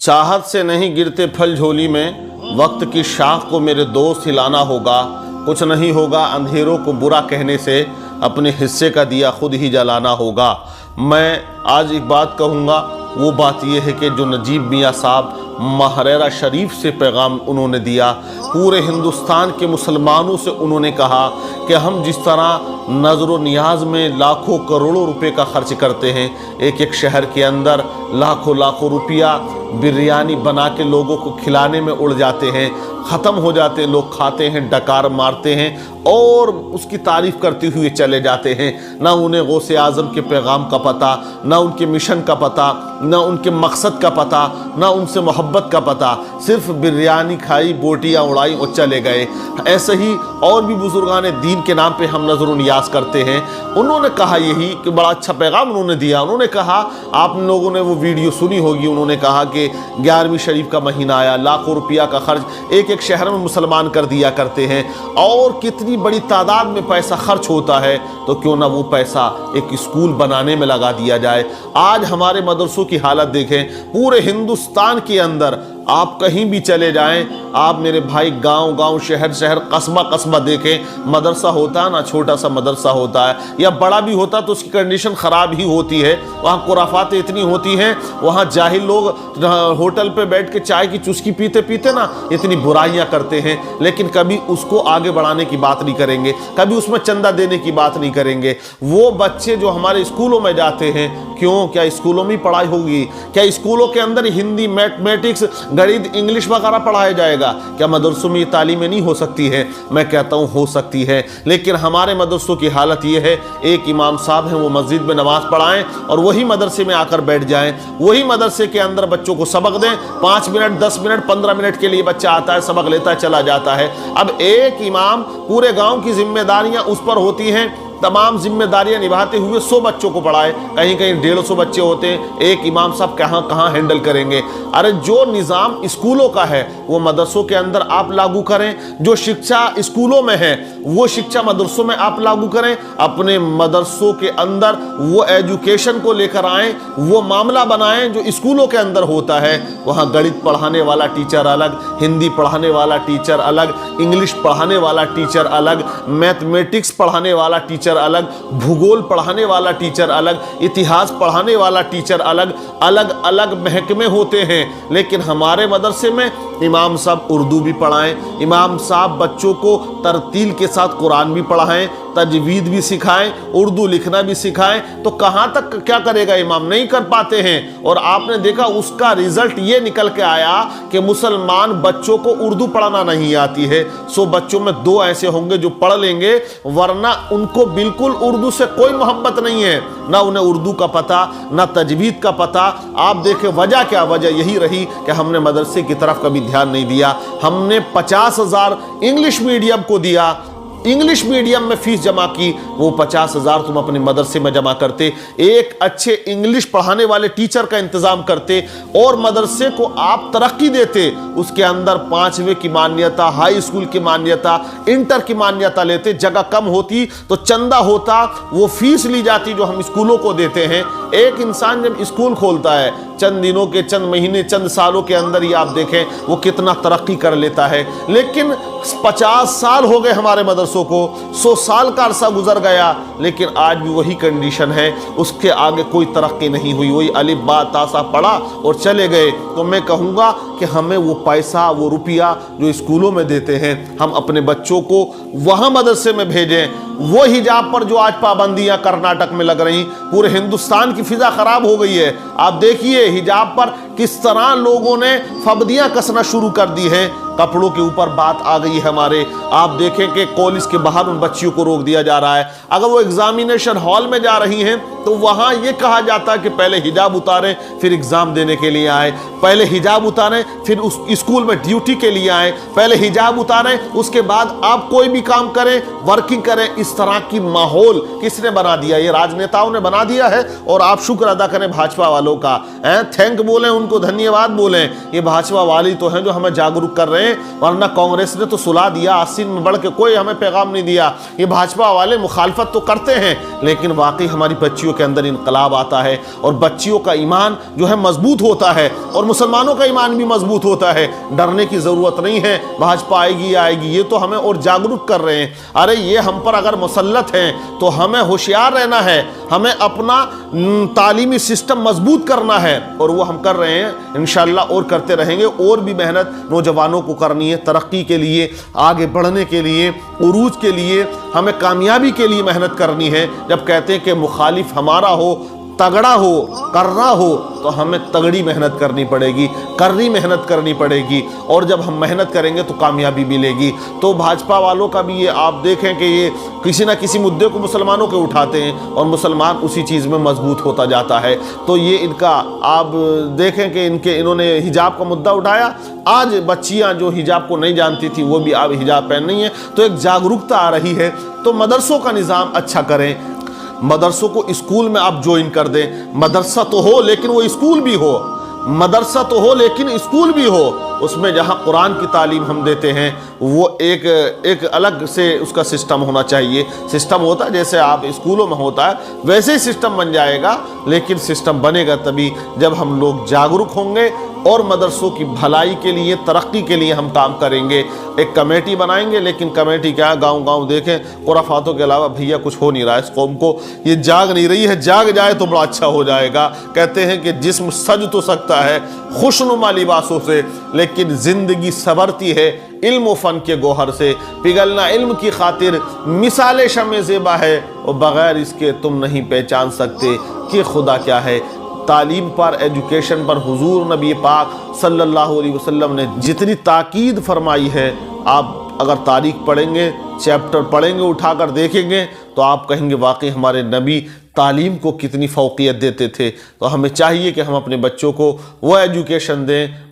चाहत से नहीं गिरते फल झोली में, वक्त की शाख को मेरे दोस्त हिलाना होगा। कुछ नहीं होगा अंधेरों को बुरा कहने से, अपने हिस्से का दिया खुद ही जलाना होगा। मैं आज एक बात कहूँगा, वो बात यह है कि जो नजीब मियाँ साहब महरेरा शरीफ से पैगाम उन्होंने दिया, पूरे हिंदुस्तान के मुसलमानों से उन्होंने कहा कि हम जिस तरह नज़र नियाज में लाखों करोड़ों रुपए का खर्च करते हैं, एक एक शहर के अंदर लाखों लाखों रुपया बिरयानी बना के लोगों को खिलाने में उड़ जाते हैं, ख़त्म हो जाते हैं, लोग खाते हैं, डकार मारते हैं और उसकी तारीफ़ करते हुए चले जाते हैं। ना उन्हें गौसे आज़म के पैगाम का पता, ना उनके मिशन का पता, ना उनके मकसद का पता, ना उनसे मोहब्बत का पता, सिर्फ बिरयानी खाई, बोटियाँ उड़ाई और चले गए। ऐसे ही और भी बुजुर्गान दीन के नाम पे हम नज़र नियाज करते हैं। उन्होंने कहा यही कि बड़ा अच्छा पैगाम उन्होंने दिया। उन्होंने कहा, आप लोगों ने वो वीडियो सुनी होगी, उन्होंने कहा कि 11वीं शरीफ का महीना आया, लाखों रुपया का खर्च एक एक शहर में मुसलमान कर दिया करते हैं और कितनी बड़ी तादाद में पैसा खर्च होता है, तो क्यों ना वो पैसा एक स्कूल बनाने में लगा दिया जाए। आज हमारे मदरसों की हालत देखें, पूरे हिंदुस्तान के अंदर आप कहीं भी चले जाएं, आप मेरे भाई गांव गांव, शहर शहर, कस्बा कस्बा देखें, मदरसा होता है ना, छोटा सा मदरसा होता है या बड़ा भी होता तो उसकी कंडीशन ख़राब ही होती है। वहाँ खुराफातें इतनी होती हैं, वहाँ जाहिल लोग होटल पे बैठ के चाय की चुस्की पीते पीते ना इतनी बुराइयाँ करते हैं, लेकिन कभी उसको आगे बढ़ाने की बात नहीं करेंगे, कभी उसमें चंदा देने की बात नहीं करेंगे। वो बच्चे जो हमारे स्कूलों में जाते हैं, क्यों, क्या स्कूलों में पढ़ाई होगी? क्या स्कूलों के अंदर हिंदी, मैथमेटिक्स, गणित, इंग्लिश वगैरह पढ़ाया जाएगा? क्या मदरसों में ये तालीमें नहीं हो सकती है? मैं कहता हूँ हो सकती है, लेकिन हमारे मदरसों की हालत ये है, एक इमाम साहब हैं वो मस्जिद में नमाज पढ़ाएं और वही मदरसे में आकर बैठ जाएं, वही मदरसे के अंदर बच्चों को सबक दें। 5 मिनट, 10 मिनट, 15 मिनट के लिए बच्चा आता है, सबक लेता है, चला जाता है। अब एक इमाम, पूरे गाँव की जिम्मेदारियाँ उस पर होती हैं, तमाम जिम्मेदारियां निभाते हुए 100 बच्चों को पढ़ाए, कहीं कहीं 150 बच्चे होते हैं, एक इमाम साहब कहाँ कहाँ हैंडल करेंगे? अरे जो निज़ाम स्कूलों का है वो मदरसों के अंदर आप लागू करें, जो शिक्षा स्कूलों में है वो शिक्षा मदरसों में आप लागू करें। अपने मदरसों के अंदर वो एजुकेशन को लेकर आएँ, वो मामला बनाएं जो स्कूलों के अंदर होता है। वहाँ गणित पढ़ाने वाला टीचर अलग, हिंदी पढ़ाने वाला टीचर अलग, इंग्लिश पढ़ाने वाला टीचर अलग, मैथमेटिक्स पढ़ाने वाला टीचर अलग, भूगोल पढ़ाने वाला टीचर अलग, इतिहास पढ़ाने वाला टीचर अलग, अलग अलग महकमे होते हैं। लेकिन हमारे मदरसे में इमाम साहब उर्दू भी पढ़ाएं, इमाम साहब बच्चों को तरतील के साथ कुरान भी पढ़ाएं, तजवीद भी सिखाएं, उर्दू लिखना भी सिखाएं, तो कहाँ तक क्या करेगा इमाम? नहीं कर पाते हैं। और आपने देखा उसका रिजल्ट ये निकल के आया कि मुसलमान बच्चों को उर्दू पढ़ाना नहीं आती है। 100 बच्चों में 2 ऐसे होंगे जो पढ़ लेंगे, वरना उनको बिल्कुल उर्दू से कोई मोहब्बत नहीं है, ना उन्हें उर्दू का पता, ना तजवीद का पता। आप देखें वजह क्या? वजह यही रही कि हमने मदरसे की तरफ कभी ध्यान नहीं दिया। हमने 50,000 इंग्लिश मीडियम को दिया, इंग्लिश मीडियम में फीस जमा की, वो 50,000 तुम अपने मदरसे में जमा करते, एक अच्छे इंग्लिश पढ़ाने वाले टीचर का इंतजाम करते और मदरसे को आप तरक्की देते। उसके अंदर 5वीं की मान्यता, हाई स्कूल की मान्यता, इंटर की मान्यता लेते। जगह कम होती तो चंदा होता, वो फीस ली जाती जो हम स्कूलों को देते हैं। एक इंसान जब स्कूल खोलता है, चंद दिनों के, चंद महीने, चंद सालों के अंदर ही आप देखें वो कितना तरक्की कर लेता है। लेकिन 50 साल हो गए हमारे मदरसों को, 100 साल का अरसा गुजर गया, लेकिन आज भी वही कंडीशन है, उसके आगे कोई तरक्की नहीं हुई। वही अलिफ बा तासा पढ़ा और चले गए। तो मैं कहूँगा कि हमें वो पैसा, वो रुपया जो स्कूलों में देते हैं, हम अपने बच्चों को वहाँ मदरसे में भेजें। वो हिजाब पर जो आज पाबंदियाँ कर्नाटक में लग रही, पूरे हिंदुस्तान की फिजा खराब हो गई है। आप देखिए हिजाब पर किस तरह लोगों ने फबदियाँ कसना शुरू कर दी है। कपड़ों के ऊपर बात आ गई है हमारे। आप देखें कि कॉलेज के बाहर उन बच्चियों को रोक दिया जा रहा है। अगर वो एग्जामिनेशन हॉल में जा रही हैं तो वहाँ ये कहा जाता है कि पहले हिजाब उतारें फिर एग्जाम देने के लिए आए, पहले हिजाब उतारें फिर उस स्कूल में ड्यूटी के लिए आए, पहले हिजाब उतारें उसके बाद आप कोई भी काम करें, वर्किंग करें। इस तरह की माहौल किसने बना दिया? ये राजनेताओं ने बना दिया है। और आप शुक्र अदा करें भाजपा वालों का, थैंक बोलें उनको, धन्यवाद बोलें। ये भाजपा वाली तो हैं जो हमें जागरूक कर रहे हैं हैं, वरना कांग्रेस ने तो सुला दिया, 80 में बढ़ के कोई हमें पैगाम नहीं दिया। ये भाजपा वाले मुखालफत तो करते हैं, लेकिन वाकई हमारी बच्चियों के अंदर इनकलाब आता है और बच्चियों का ईमान जो है मजबूत होता है और मुसलमानों का ईमान भी मजबूत होता है। डरने की ज़रूरत नहीं है, भाजपा आएगी आएगी, ये तो हमें और जागरूक कर रहे हैं। अरे ये हम पर अगर मुसल्लत हैं तो हमें होशियार रहना है, हमें अपना तालीमी सिस्टम मजबूत करना है, और वो हम कर रहे हैं इंशाअल्लाह, और करते रहेंगे। और भी मेहनत नौजवानों को करनी है, तरक्की के लिए, आगे बढ़ने के लिए, उरूज के लिए, हमें कामयाबी के लिए मेहनत करनी है। जब कहते हैं कि मुखालिफ हमारा हो, तगड़ा हो, कर्रा हो, तो हमें तगड़ी मेहनत करनी पड़ेगी, कर्री मेहनत करनी पड़ेगी, और जब हम मेहनत करेंगे तो कामयाबी मिलेगी। तो भाजपा वालों का भी ये आप देखें कि ये किसी ना किसी मुद्दे को मुसलमानों के उठाते हैं और मुसलमान उसी चीज़ में मजबूत होता जाता है। तो ये इनका आप देखें कि इन्होंने हिजाब का मुद्दा उठाया, आज बच्चियाँ जो हिजाब को नहीं जानती थी वो भी अब हिजाब पहन रही हैं, तो एक जागरूकता आ रही है। तो मदरसों का निज़ाम अच्छा करें, मदरसों को स्कूल में आप ज्वाइन कर दें। मदरसा तो हो लेकिन वो स्कूल भी हो, मदरसा तो हो लेकिन स्कूल भी हो, उसमें जहाँ कुरान की तालीम हम देते हैं वो एक अलग से उसका सिस्टम होना चाहिए। सिस्टम होता है जैसे आप स्कूलों में होता है वैसे ही सिस्टम बन जाएगा, लेकिन सिस्टम बनेगा तभी जब हम लोग जागरूक होंगे और मदरसों की भलाई के लिए, तरक्की के लिए हम काम करेंगे। एक कमेटी बनाएंगे, लेकिन कमेटी क्या, गांव-गांव देखें, खुराफातों के अलावा भैया कुछ हो नहीं रहा है इस कौम को, ये जाग नहीं रही है, जाग जाए तो बड़ा अच्छा हो जाएगा। कहते हैं कि जिस्म सज तो सकता है खुशनुमा लिबासों से, लेकिन ज़िंदगी संवरती है इल्म व फ़न के गोहर से। पिघलना इल्म की खातिर मिसाल शम्ए ज़ेबा है, और बग़ैर इसके तुम नहीं पहचान सकते कि खुदा क्या है। तालीम पर, एजुकेशन पर हुजूर नबी पाक सल्लल्लाहु अलैहि वसल्लम ने जितनी ताकीद फरमाई है, आप अगर तारीख पढ़ेंगे, चैप्टर पढ़ेंगे, उठाकर देखेंगे, तो आप कहेंगे वाकई हमारे नबी तालीम को कितनी फ़ौक़ियत देते थे। तो हमें चाहिए कि हम अपने बच्चों को वो एजुकेशन दें